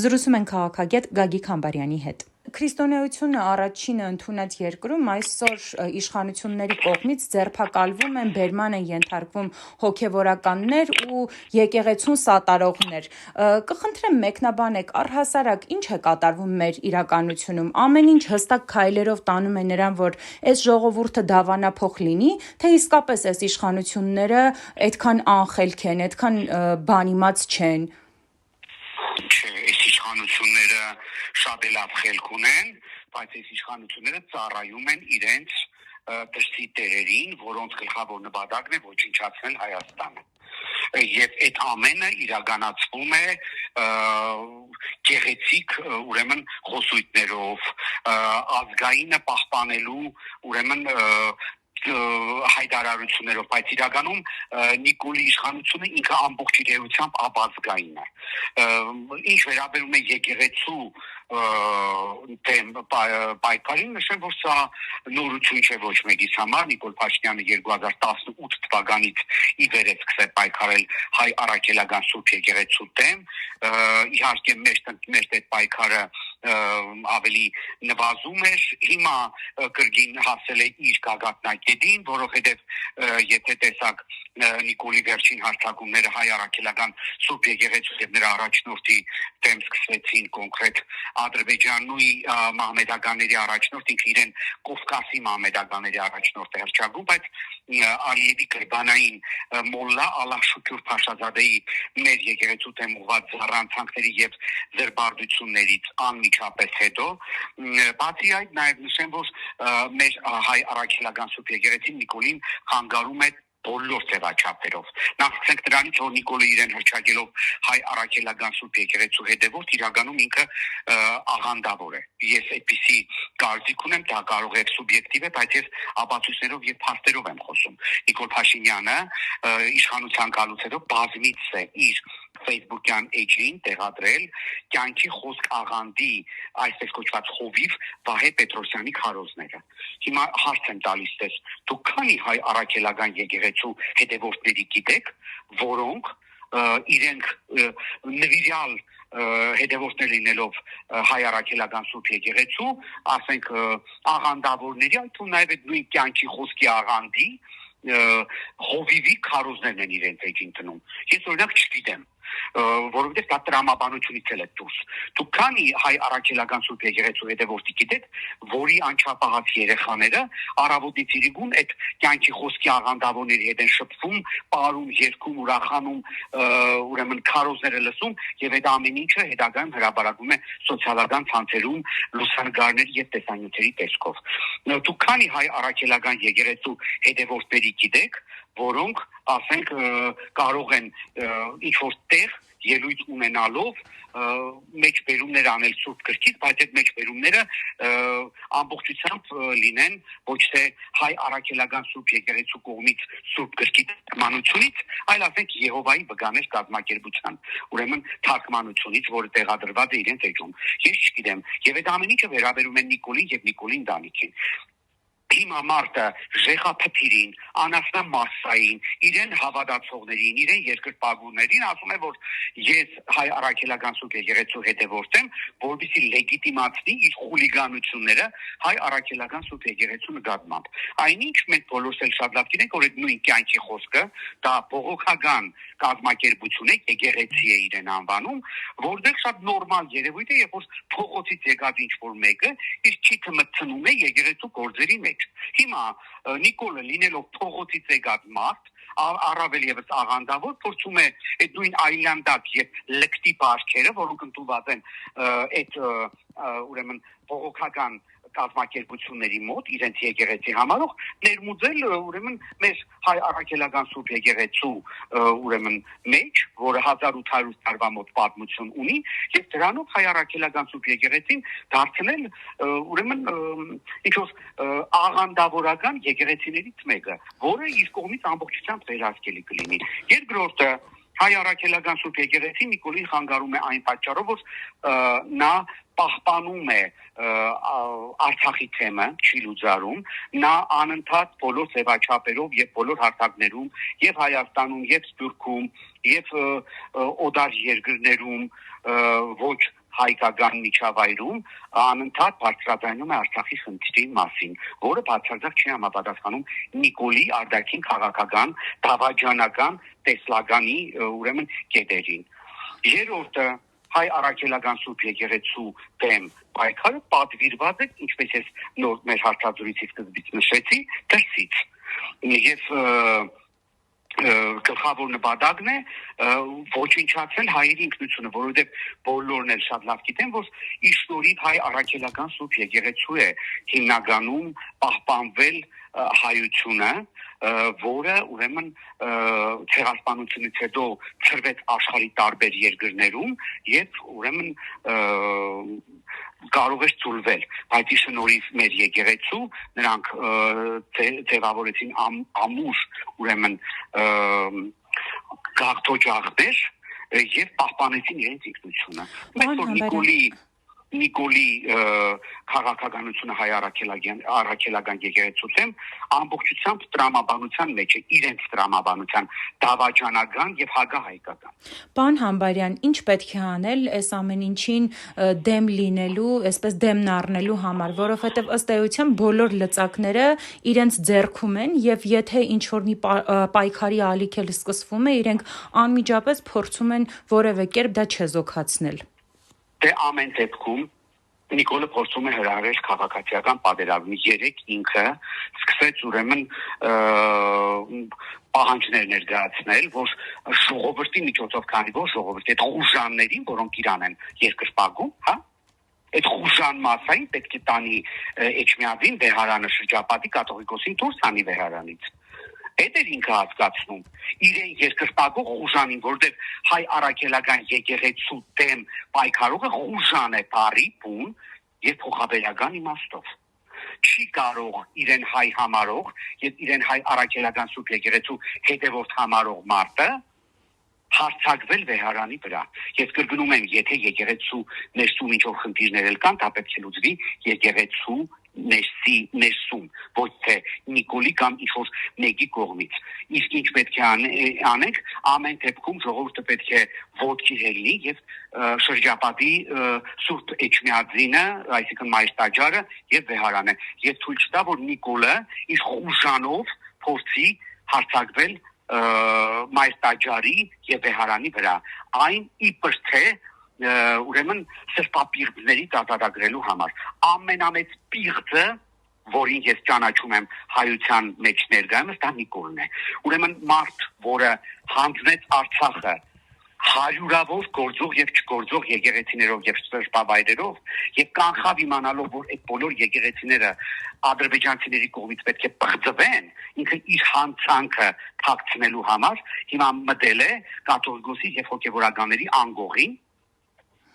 Զրուցում են քաղաքագետ Գագիկ Համբարյանի հետ։ Քրիստոնեությունը առաջինը ընդունած երկրում այսօր իշխանությունների կողմից ձերբակալվում են, բերման են ենթարկվում հոգևորականներ ու եկեղեցուն սատարողներ։ Կխնդրեմ մեկնաբանեք, առհասարակ ինչ է կատարվում մեր իրականությունում։ Ամեն ինչ հստակ քայլերով տանում է նրան, որ այս ժողովուրդը դավանափոխ լինի, թե իսկապես այս իշխանությունները այդքան անխելք են, այդքան բանիմաց չեն։ Այս իշխանությունները շատ լավ խելք ունեն, բայց այս իշխանությունները ծառայում են իրենց դրսի տերերին, որոնց գլխավոր նպատակն է ոչնչացնել Հայաստանը։ Եվ այդ ամենը իրականացվում է գեղեցիկ ուրեմն խոսույթներով, ազգայինը պահպանելու ուրեմն հայտարարություններով, բայց իրականում Նիկոլի իշխանությունը ինքը ամբողջ իրեղությամբ ապազգային է։ Ինչ վերաբերում է եկեղեցու դեմ պայքարին, նշեմ, որ սա նորություն չէ ոչ մեկիս համար։ Նիկոլ Փաշինյանը 2018 թվականից ի վեր է սկսել պայքարել հայ առաքելական Սուրբ եկեղեցու դեմ։ Իհարկե մեր այդ պայքարը ավելի նվազում էր, հիմա կրկին հասել է իր գագաթնակետին, որովհետև եթե տեսակ Նիկոլի վերջին հարձակումները հայ առաքելական Սուրբ եկեղեցու եւ նրա առաջնորդի դեմ սկսվեցին կոնկրետ Ադրբեջանուի մահմեդականների առաջնորդ, ինքը իրեն Կովկասի մահմեդականների առաջնորդ է հռչակում, բայց Ալիևի գրբանային մոլլա Ալլահ Շուքուր Փաշազադեի մեր եկեղեցու դեմ ուղղված զառանցանքների եւ զրբարդություններից անմիջապես հետո, բացի այդ նաեւ նշեմ, որ մեր հայ առաքելական Սուրբ եկեղեցին Նիկոլին խանգարում է բոլոր ձևաչափերով։ Նախ դրանից, որ Նիկոլը իրեն հռչակելով հայ առաքելական Սուրբ եկեղեցու հետևորդ, իրականում ինքը աղանդավոր է։ Ես այդպիսի կարծիք ունեմ, դա կարող է սուբյեկտիվ է, բայց ես ապացույցներով եւ փաստերով եմ խոսում։ Նիկոլ Փաշինյանը իշխանության գալուց հետո բազմիցս է իր Facebook-յան էջին տեղադրել կյանքի խոսք աղանդի այսպես կոչված խովիվ Վահե Պետրոսյանի քարոզները։ Հիմա հարց եմ տալիս ես, դուք քանի հայ առաքելական եկեղեցու հետևորդների գիտեք, որոնք իրենք նվիրյալ հետևորդներ լինելով հայ առաքելական Սուրբ եկեղեցու, ասենք աղանդավորների, այդ ու նաև այդ նույն կյանքի խոսքի աղանդի խովիվի քարոզներն են իրենց էջին տնում։ Ես օրինակ չգիտեմ, որովհետև դա տրամաբանությունից էլ է դուրս։ Դուք քանի հայ առաքելական Սուրբ եկեղեցու հետևորդի գիտեք, որի անչափահաս երեխաները առավոտից իրիկուն այդ կյանքի խոսքի աղանդավորների հետ են շփվում, պարում, երգում, ուրախանում, ուրեմն քարոզները լսում, եւ այդ ամեն ինչը հետագայում հրապարակվում է սոցիալական ցանցերում լուսանկարների եւ տեսանյութերի տեսքով։ Դուք քանի հայ առաքելական եկեղեցու հետևորդների գիտեք, որոնք, ասենք, կարող են ինչ-որ տեղ ելույթ ունենալով մեջբերումներ անել Սուրբ գրքից, բայց այդ մեջբերումները ամբողջությամբ լինեն ոչ թե հայ առաքելական Սուրբ եկեղեցու կողմից Սուրբ գրքի թարգմանությունից, այլ ասենք Եհովայի վկաներ կազմակերպության, ուրեմն թարգմանությունից, որը տեղադրված է իրենց էջում։ Ես չգիտեմ, եւ այդ ամեն ինչը վերաբերում է Նիկոլին եւ Նիկոլին ընտանիքին։ Հիմա մարդը ժեղափթիրին, անասնամասային, իրեն հավատացողներին, իրեն երկրպագուներին ասում է, որ ես հայ առաքելական Սուրբ եկեղեցու հետևորդ եմ, որպեսզի լեգիտիմացնի իր խուլիգանությունները հայ առաքելական Սուրբ եկեղեցու նկատմամբ։ Այնինչ մենք բոլորս էլ շատ լավ գիտենք, որ այդ նույն կյանքի խոսքը դա բողոքական կազմակերպություն է, եկեղեցի է իրեն անվանում, որտեղ շատ նորմալ երևույթ է, երբ որ փողոցից եկած ինչ-որ մեկը իր ճիթը մտցնում է եկեղեցու գործերի մեջ։ Հիմա Նիկոլը լինելով փողոցից եկած մարդ, առավել եւս աղանդավոր, փորձում է այդ նույն այլանդակ եւ լկտի բարքերը, որոնք ընդունված են այդ ուրեմն բողոքական կազմակերպությունների մոտ իրենց եկեղեցի համարող ներմուծել ուրեմն մեր հայ առաքելական Սուրբ եկեղեցու ուրեմն մեջ, որը 1800 տարվա մոտ պատմություն ունի, եւ դրանով հայ առաքելական Սուրբ եկեղեցին դարձնել ուրեմն ինչ-որ աղանդավորական եկեղեցիներից մեկը, որը իր կողմից ամբողջությամբ վերահսկելի կլինի։ Երկրորդը հայ առաքելական Սուրբ եկեղեցին Նիկոլին խանգարում է այն պատճառով, որ նա պահպանում է Արցախի թեմը, չի լուծարում, նա անընդհատ բոլոր ձևաչափերով եւ բոլոր հարթակներում, եւ Հայաստանում, եւ Սփյուռքում, եւ օտար երկրներում ոչ հայկական միջավայրում անընդհատ բարձրաձայնում է Արցախի խնդրի մասին, որը բացարձակ չի համապատասխանում Նիկոլի արտաքին քաղաքական դավաճանական տեսլականի ուրեմն կետերին։ Երրորդը հայ առաքելական Սուրբ եկեղեցու դեմ պայքարը պատվիրված է, ինչպես ես նոր մեր հարցազրույցի սկզբից նշեցի, դրսից։ Եվ գլխավոր նպատակն է ոչնչացնել հայերի ինքնությունը, որովհետև բոլորն էլ շատ լավ գիտեն, որ իր շնորհիվ հայ առաքելական Սուրբ եկեղեցու է հիմնականում պահպանվել հայությունը, որը ուրեմն ցեղասպանությունից հետո ծրվեց աշխարհի տարբեր երկրներում եւ ուրեմն կարող էր ծուլվել, բայց ի շնորհիվ մեր եկեղեցու նրանք ձևավորեցին ամուր ուրեմն գաղթօջախներ եւ պահպանեցին իրենց ինքնությունը։ Մենք Նիկոլի քաղաքականությունը հայ առաքելական եկեղեցու դեմ ամբողջությամբ տրամաբանության մեջ է, իրենց տրամաբանության դավաճանական եւ հակահայկական։ Պարոն Համբարյան, ինչ պետք է անել այս ամեն ինչին դեմ լինելու, այսպես դեմն առնելու համար, որովհետեւ ըստ էության բոլոր լծակները իրենց ձեռքում են եւ եթե ինչ որ մի պայքարի ալիք էլ սկսվում է, իրենք անմիջապես փորձում են որևէ կերպ դա չեզոքացնել։ Դե ամեն դեպքում Նիկոլը փորձում է հրահրել քաղաքացիական պատերազմի երեք ինքը սկսեց ուրեմն պահանջներ ներկայացնել, որ ժողովրդի միջոցով, քանի որ ժողովրդի այդ խուժաններին, որոնք իրան են երկրպագում, հա, այդ խուժան մասային պետք է տանի Էջմիածին վեհարանը շրջապատի կաթողիկոսին դուրս տանի վեհարանից։ Այդ էր ինքը հասկացնում իրեն երկրպագող խուժանին, որտեղ հայ առաքելական եկեղեցու դեմ պայքարողը խուժան է բարի բուն եւ փոխաբերական իմաստով։ Չի կարող իրեն հայ համարող եւ իրեն հայ առաքելական Սուրբ եկեղեցու հետևորդ համարող մարդը հարցակվել վեհարանի վրա։ Ես կրկնում եմ, եթե եկեղեցու ներսում ինչ-որ խնդիրներ էլ կան, դա պետք է լուծվի եկեղեցու ներսում, ոչ թե Նիկոլի կամ ինչ-որ մեկի կողմից։ Իսկ ինչ պետք է անենք, ամեն դեպքում ժողովուրդը պետք է ոտքի հելնի եւ շրջապատի Սուրբ Էջմիածինը, այսինքն Մայր տաճարը եւ վեհարանը, եւ թույլ չտա, որ Նիկոլը իր խուժանով փորձի հարցակվել Մայր տաճարի եւ վեհարանի վրա, այն իբր թե ուրեմն սրբապիղծների դատարկելու համար ամենամեծ պիղծը, որին ես ճանաչում եմ հայության մեջ ներկայումս, դա Նիկոլն է։ Ուրեմն մարդ, որը հանձնեց Արցախը հարյուրավոր գործող եւ չգործող եկեղեցիներով եւ սրբավայրերով եւ կանխավ իմանալով, որ այդ բոլոր եկեղեցիները ադրբեջանցիների կողմից պետք է բղձվեն, ինքը իր հանցանքը թաքցնելու համար հիմա մտել է կաթողիկոսի եւ հոգեվորականների անգողին